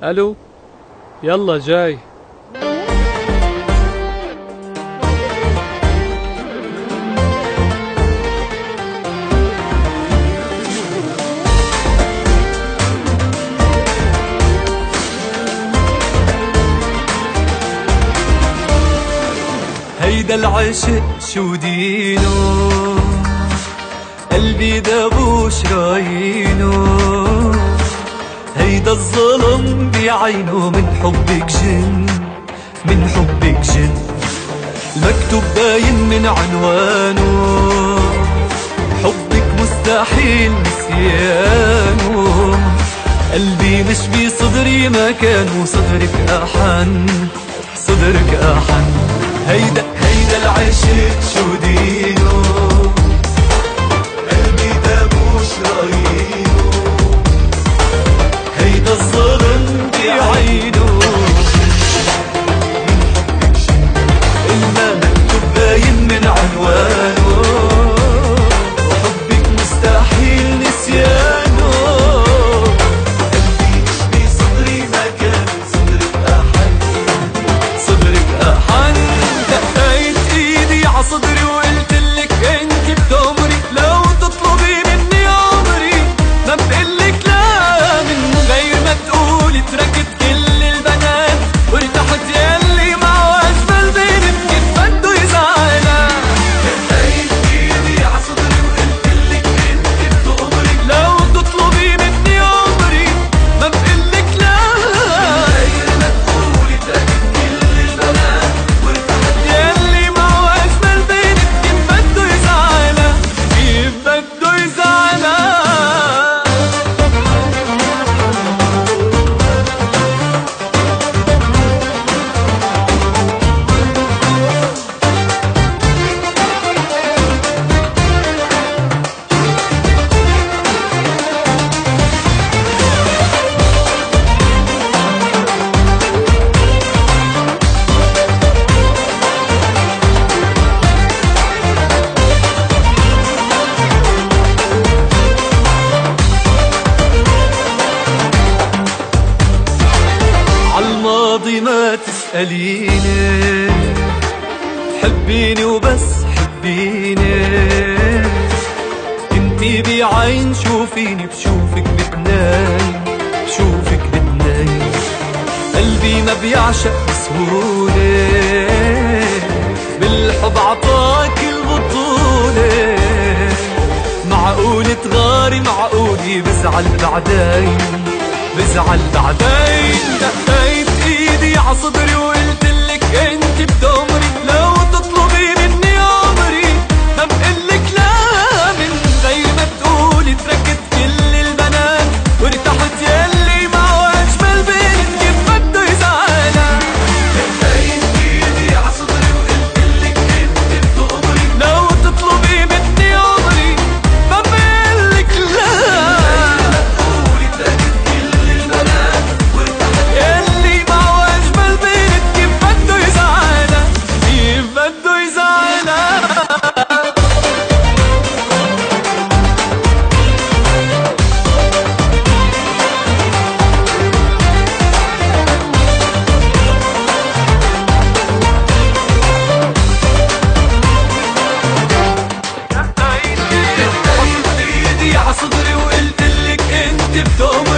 الو، يلا جاي. هيدا العشق شو دينو، قلبي دابوش راينو. هيدا الظلم بعينه، من حبك جن، من حبك جن. المكتوب باين من عنوانه، حبك مستحيل نسيانه. قلبي مش بصدري مكانه، صدرك أحن، صدرك أحن. هيدا العشق شو دينه، قلبي دابوش راينه. هيدا الظلم بعينه، من حبك شن. المكتوب باين من عنوانه، وحبك مستحيل نسيانه. قلبي مش بصدري مكان، صدرك أحن، صدرك أحن. دقيت ايدي عصدري وقلتلك انت بتمري، لو تطلبي مني عمري ما بقلك لا. من غير ما تقولي تركت كل البنات وارتحت، ياللي معه اجمل بنت كيف بده يزعلها. دقيت ايدي عصدري وقلتلك انت بتمري، لو تطلبي مني عمري ما بقلك لا. من غير ما تقولي تركت كل البنات وارتحت، ياللي معه اجمل بنت كيف بده يزعلها، كيف بده يزعلها. عالماضي ما تسأليني، حبيني وبس حبيني. انتي بعين شوفيني، بشوفك بتنايم، بشوفك بتنايم. قلبي ما بيعشق بسهولة، بالحب عطاك البطولة. معقول تغاري، معقول بزعل بعدين، بزعل بعدين. دقيت ايدي عصدري وقلتلك انت بتمري، لو تطلبي مني عمري ما بقلك لا. من غير ما تقولي تركت كل البنات وارتحت، ياللي معه اجمل بنت كيف بده يزعلها. دقيت ايدي عصدري وقلتلك انت بتمري، لو تطلبي مني عمري ما بقلك لا. ياللي معه اجمل بنت كيف بده يزعلها، كيف بده يزعلها. دقيت ايدي عصدري وقلتلك انت بتمري،